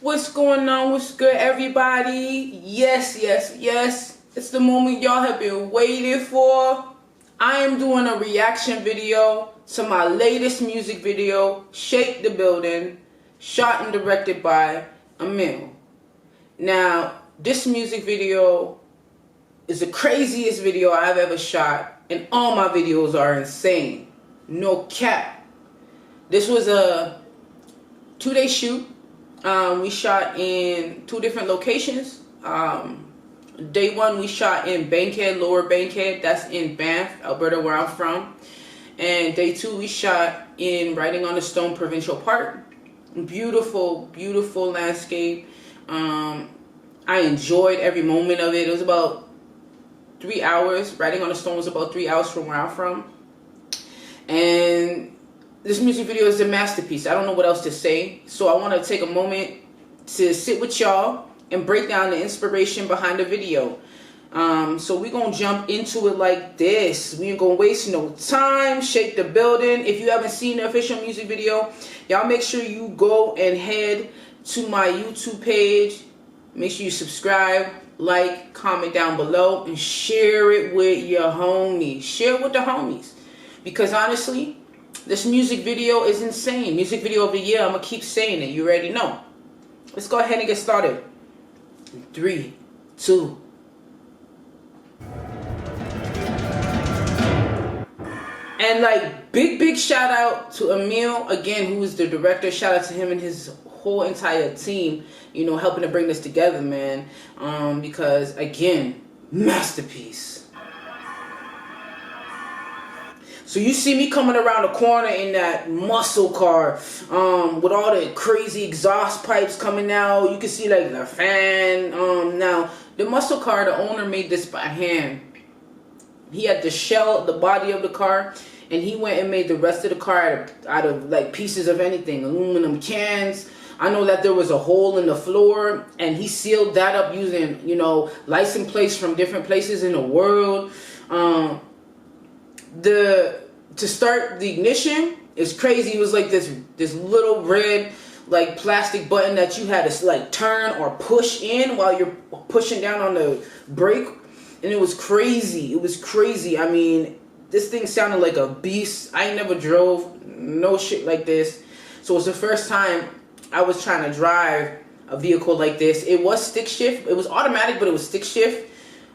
What's going on? What's good, everybody? Yes, yes, yes. It's the moment y'all have been waiting for. I am doing a reaction video to my latest music video, Shake the Building, shot and directed by Emil. Now, this music video is the craziest video I've ever shot, and all my videos are insane. No cap. This was a 2-day shoot. We shot in 2 different locations. Day 1 we shot in Bankhead, Lower Bankhead, that's in Banff, Alberta, where I'm from. And day 2 we shot in Writing on the Stone Provincial Park. Beautiful, beautiful landscape. I enjoyed every moment of it. It was about 3 hours. Writing on the Stone was about 3 hours from where I'm from. And this music video is a masterpiece. I don't know what else to say. So I want to take a moment to sit with y'all and break down the inspiration behind the video. So we're going to jump into it like this. We ain't going to waste no time. Shake the Building. If you haven't seen the official music video, y'all make sure you go and head to my YouTube page. Make sure you subscribe, like, comment down below, and share it with your homies. Share it with the homies. Because honestly, this music video is insane. Music video of the year. I'm going to keep saying it. You already know. Let's go ahead and get started. 3, 2. And like, big shout out to Emil, again, who is the director. Shout out to him and his whole entire team, you know, helping to bring this together, man. Because, again, masterpiece. So you see me coming around the corner in that muscle car, with all the crazy exhaust pipes coming out. You can see like the fan. Now the muscle car, the owner made this by hand. He had the shell, the body of the car, and he went and made the rest of the car out of like pieces of anything, aluminum cans. I know that there was a hole in the floor, and he sealed that up using, you know, license plates from different places in the world. To start the ignition is crazy. It was like this little red like plastic button that you had to like turn or push in while you're pushing down on the brake, and it was crazy. It was crazy. I mean, this thing sounded like a beast. I never drove no shit like this, so it was the first time I was trying to drive a vehicle like this. It was stick shift. It was automatic, but it was stick shift.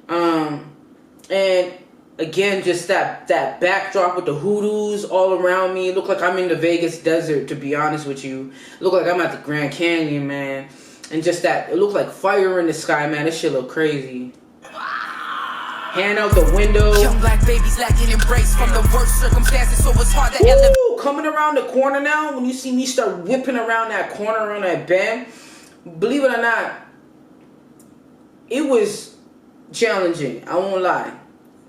And again, just that backdrop with the hoodoos all around me. It looked like I'm in the Vegas desert, to be honest with you. It looked like I'm at the Grand Canyon, man. And just that, it looked like fire in the sky, man. This shit look crazy. Hand out the window. Young black babies lacking embrace from the worst circumstances, so it's hard to elevate. Coming around the corner now, when you see me start whipping around that corner on that bend, believe it or not, it was challenging. I won't lie.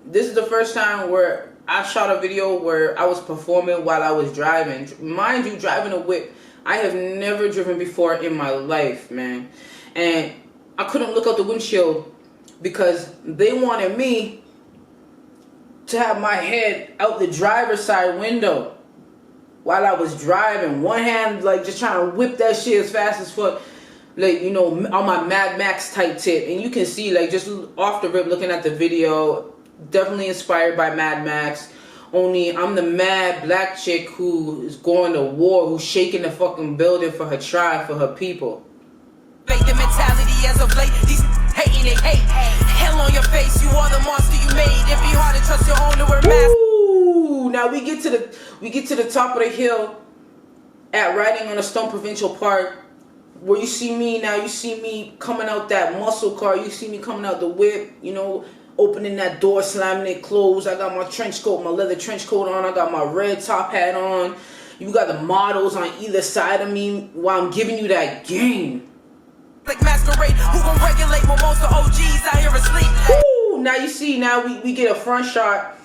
This is the first time where I shot a video where I was performing while I was driving. Mind you, driving a whip, I have never driven before in my life, man. And I couldn't look out the windshield because they wanted me to have my head out the driver's side window while I was driving. One hand, like, just trying to whip that shit as fast as fuck. Like, you know, on my Mad Max type tip. And you can see, like, just off the rip looking at the video, definitely inspired by Mad Max. Only I'm the mad black chick who is going to war, who's shaking the fucking building for her tribe, for her people. The mentality as of late, these hating, they hate. Hell on your face, you are the monster you made. It'd be hard to trust your own to wear mask. Ooh, now we get to the top of the hill at Writing on the Stone Provincial Park, where you see me now. You see me coming out that muscle car. You see me coming out the whip. You know, opening that door, slamming it closed. I got my trench coat, my leather trench coat on. I got my red top hat on. You got the models on either side of me while I'm giving you that game. Like masquerade, who gon' regulate when most of OGs out here asleep? Ooh, now you see, now we get a front shot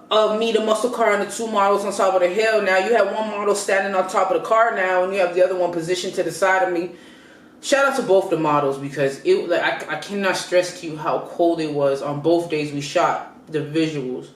of me, the muscle car, and the 2 models on top of the hill. Now you have one model standing on top of the car now, and you have the other one positioned to the side of me. Shout out to both the models, because it, like, I cannot stress to you how cold it was on both days we shot the visuals.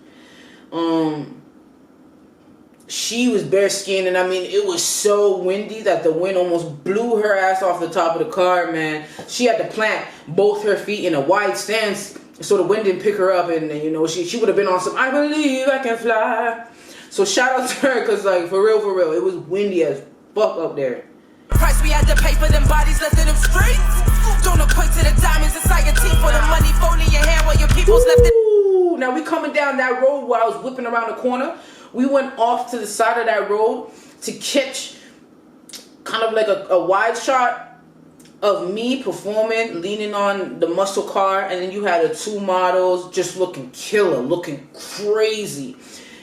she was bare skinned, and I mean, it was so windy that the wind almost blew her ass off the top of the car, man. She had to plant both her feet in a wide stance so the wind didn't pick her up, and you know, she would have been on some I believe I can fly. So shout out to her, because like for real, it was windy as fuck up there. Price we had to pay for them bodies left in them streets. Don't equate to the diamonds inside your teeth for the money folding your hand while your people's left it. Now we coming down that road while I was whipping around the corner. We went off to the side of that road to catch kind of like a wide shot of me performing, leaning on the muscle car, and then you had the two models just looking killer, looking crazy.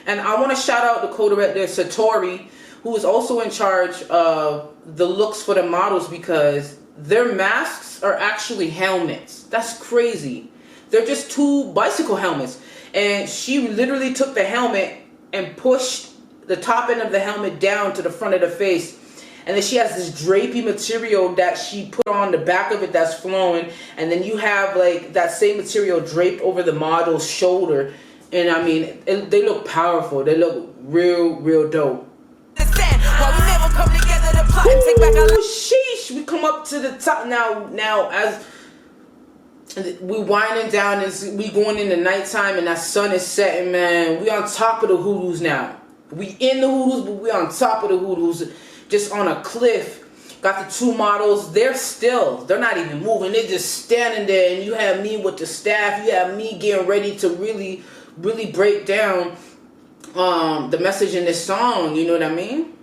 And I want to shout out the co-director Satori, who is also in charge of the looks for the models, because their masks are actually helmets. That's crazy. They're just two bicycle helmets. And she literally took the helmet and pushed the top end of the helmet down to the front of the face. And then she has this drapey material that she put on the back of it that's flowing. And then you have like that same material draped over the model's shoulder. And I mean, they look powerful. They look real dope. Ooh, sheesh, we come up to the top now as we winding down and we going in the nighttime and that sun is setting, man. We on top of the hoodoos now. We in the hoodoos, but we on top of the hoodoos, just on a cliff. Got the two models. They're not even moving. They're just standing there, and you have me with the staff. You have me getting ready to really break down the message in this song. You know what I mean?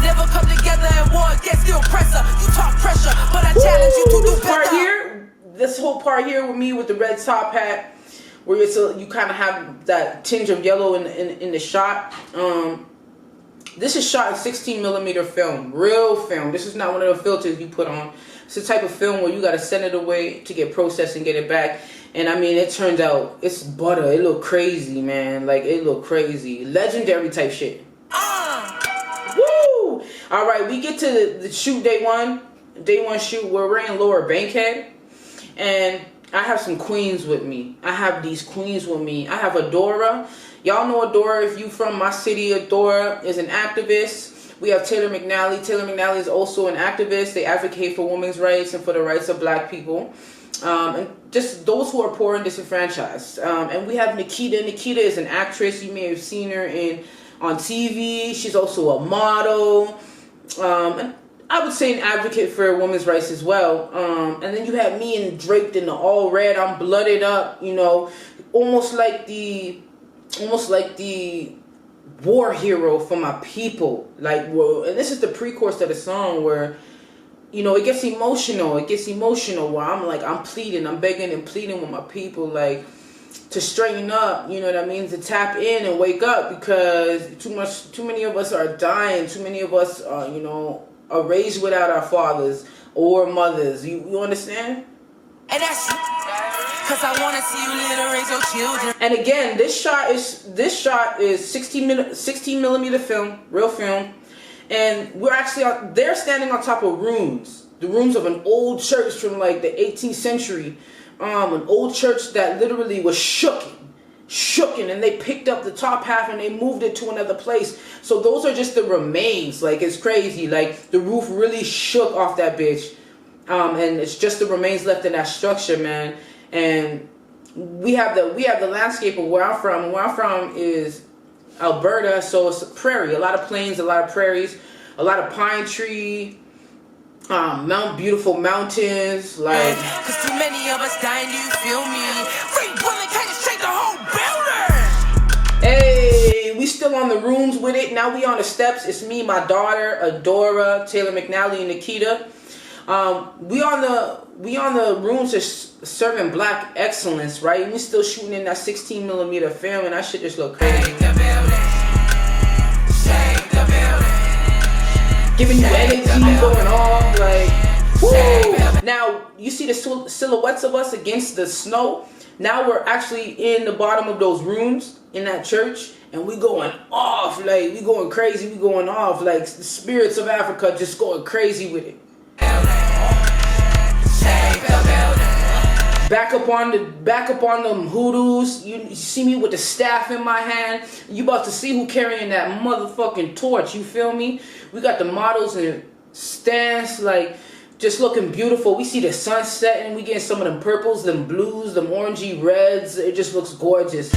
Never come together and war against the oppressor. You talk pressure, but I challenge you to do better. This whole part here with me with the red top hat, where you kind of have that tinge of yellow in the shot. This is shot in 16mm film, real film. This is not one of the filters you put on. It's the type of film where you got to send it away to get processed and get it back. And I mean, it turns out it's butter. It looked crazy, man. Like, it looked crazy. Legendary type shit. Woo! All right, we get to the shoot day one shoot where we're in Lower Bankhead, and I have some queens with me. I have these queens with me. I have Adora. Y'all know Adora. If you from my city, Adora is an activist. We have Taylor McNally. Taylor McNally is also an activist. They advocate for women's rights and for the rights of black people. And just those who are poor and disenfranchised. And we have Nikita. Nikita is an actress. You may have seen her on TV. She's also a model. And I would say an advocate for women's rights as well. And then you have me draped in the all red. I'm blooded up, you know, almost like the war hero for my people. Like, and this is the pre-chorus to the song where, you know, it gets emotional. It gets emotional where I'm pleading, I'm begging and pleading with my people, like, to straighten up, you know what I mean, to tap in and wake up, because too many of us are dying. Too many of us are, you know, are raised without our fathers or mothers. You understand? And that's because I want to see you live and raise your children. And again, this shot is 16mm film, real film, and they're standing on top of ruins, the ruins of an old church from like the 18th century, an old church that literally was shooken, and they picked up the top half and they moved it to another place. So those are just the remains. Like, it's crazy. Like, the roof really shook off that bitch, and it's just the remains left in that structure, man. And we have the landscape of where I'm from. Where I'm from is Alberta, so it's a prairie, a lot of plains, a lot of prairies, a lot of pine tree, beautiful mountains, like. Cause too many of us dying, do you feel me? Free bullet can't shake the whole building. Hey, we still on the rooms with it. Now we on the steps. It's me, my daughter, Adora, Taylor McNally, and Nikita. We on the rooms just serving black excellence, right? We still shooting in that 16mm film, and that shit just look crazy. Shake the building. Shake the building. Giving you energy going off, like, woo! Now, you see the silhouettes of us against the snow. Now we're actually in the bottom of those rooms in that church, and we going off, like, we going crazy, we going off, like, the spirits of Africa just going crazy with it. Back up on them hoodoos. You see me with the staff in my hand. You about to see who carrying that motherfucking torch. You feel me? We got the models in stance, like just looking beautiful. We see the sun setting. We getting some of them purples, them blues, them orangey reds. It just looks gorgeous.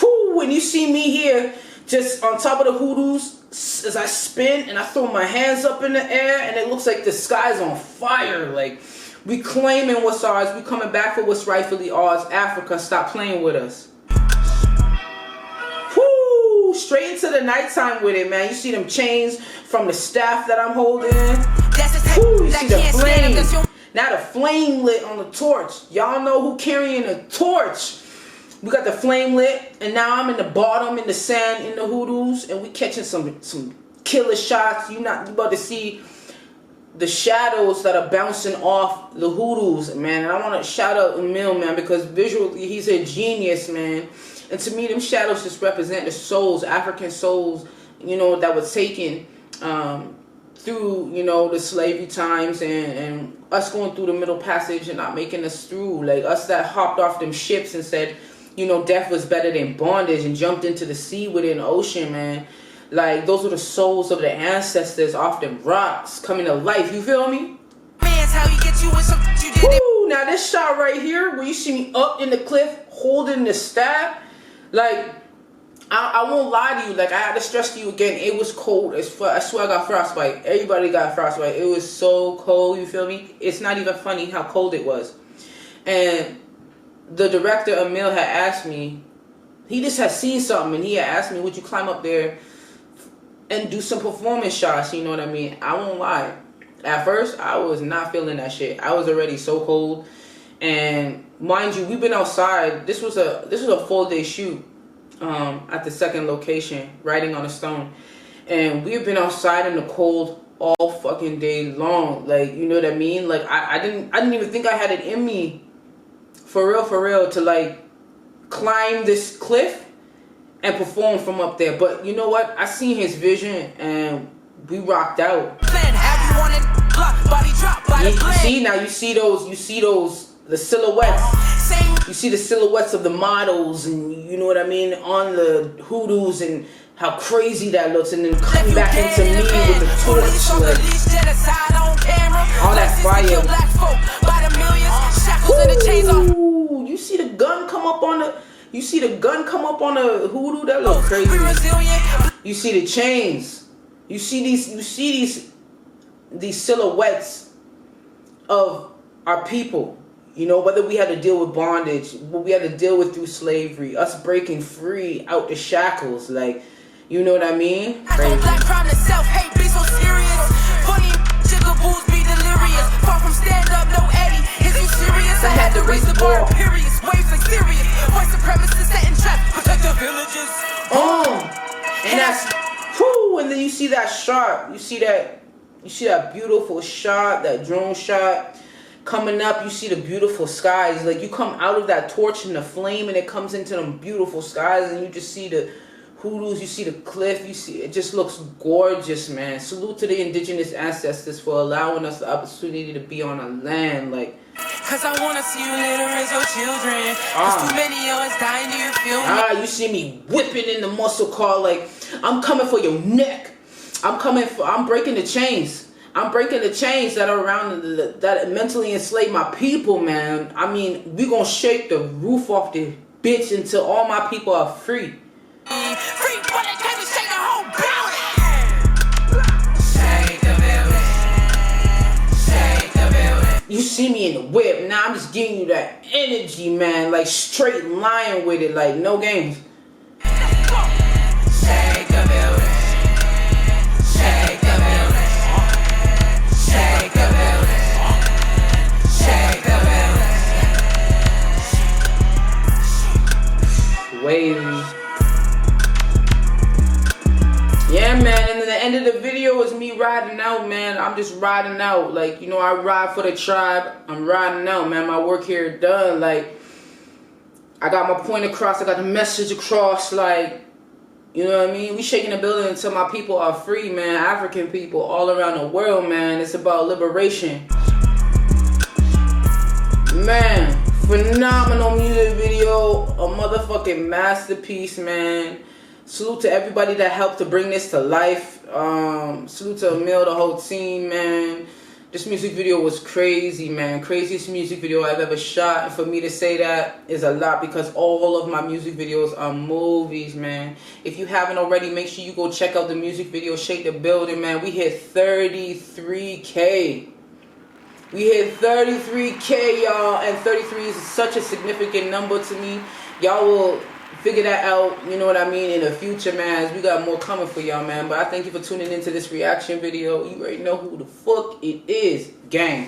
Whew, when you see me here, just on top of the hoodoos, as I spin and I throw my hands up in the air, and it looks like the sky's on fire. Like, we claiming what's ours. We coming back for what's rightfully ours. Africa, stop playing with us. Whoo! Straight into the nighttime with it, man. You see them chains from the staff that I'm holding. Whoo! You see the flame. Now the flame lit on the torch. Y'all know who carrying a torch. We got the flame lit, and now I'm in the bottom, in the sand, in the hoodoos, and we catching some killer shots. You about to see the shadows that are bouncing off the hoodoos, man. And I want to shout out Emil, man, because visually he's a genius, man. And to me, them shadows just represent the souls, African souls, you know, that were taken through, you know, the slavery times, and us going through the Middle Passage and not making us through. Like us that hopped off them ships and said, you know, death was better than bondage, and jumped into the sea within the ocean, man. Like, those are the souls of the ancestors off them rocks coming to life. You feel me? Man's how you get you with some you did it. Woo! Now this shot right here, where you see me up in the cliff holding the staff, like, I won't lie to you. Like, I had to stress to you again, it was cold as fuck. I swear I got frostbite. Everybody got frostbite. It was so cold, you feel me? It's not even funny how cold it was. And the director, Emil, had asked me, he just had seen something, and he had asked me, would you climb up there and do some performance shots, you know what I mean? I won't lie. At first, I was not feeling that shit. I was already so cold. And mind you, we've been outside. This was a full-day shoot at the second location, Writing on a Stone. And we've been outside in the cold all fucking day long. Like, you know what I mean? Like, I didn't even think I had it in me, for real, to like climb this cliff and perform from up there. But you know what? I seen his vision, and we rocked out. You see now, you see those the silhouettes. You see the silhouettes of the models, and you know what I mean, on the hoodoos, and how crazy that looks, and then coming back into me with the torch, like, all that fire. Ooh, you see the gun come up on the hoodoo? That look crazy. You see the chains. You see these silhouettes of our people. You know, whether we had to deal with bondage, what we had to deal with through slavery, us breaking free out the shackles, like, you know what I mean? Crazy. I had to raise the bar, period. Waves like serious. White supremacists setting traps, protect the villages. And that's, whoo, and then you see that shot. You see that beautiful shot, that drone shot coming up. You see the beautiful skies. Like, you come out of that torch and the flame, and it comes into them beautiful skies, and you just see the hoodoos, you see the cliff, you see, it just looks gorgeous, man. Salute to the indigenous ancestors for allowing us the opportunity to be on a land, like. Cause I wanna see you later raise your children. Cause too many of us dying, do you feel me? You see me whipping in the muscle car, like, I'm coming for your neck. I'm breaking the chains. I'm breaking the chains that are around, that mentally enslave my people, man. I mean, we gonna shake the roof off this bitch until all my people are free. Free, but it came to shake the whole building. You see me in the whip. Now I'm just giving you that energy, man. Like, straight line with it. Like, no games. Shake the building. Shake the building. Shake the building. Shake the building. Wavy. Yeah, man, and then the end of the video is me riding out, man. I'm just riding out. Like, you know, I ride for the tribe. I'm riding out, man. My work here done. Like, I got my point across. I got the message across. Like, You know what I mean? We shaking the building until my people are free, man. African people all around the world, man. It's about liberation. Man, phenomenal music video. A motherfucking masterpiece, man. Salute to everybody that helped to bring this to life. Salute to Emil, the whole team, man. This music video was crazy, man. Craziest music video I've ever shot. And for me to say that is a lot because all of my music videos are movies, man. If you haven't already, make sure you go check out the music video, Shake the Building, man. We hit 33K. We hit 33K, y'all. And 33 is such a significant number to me. Y'all will figure that out, you know what I mean, in the future, man. We got more coming for y'all, man. But I thank you for tuning into this reaction video. You already know who the fuck it is, gang.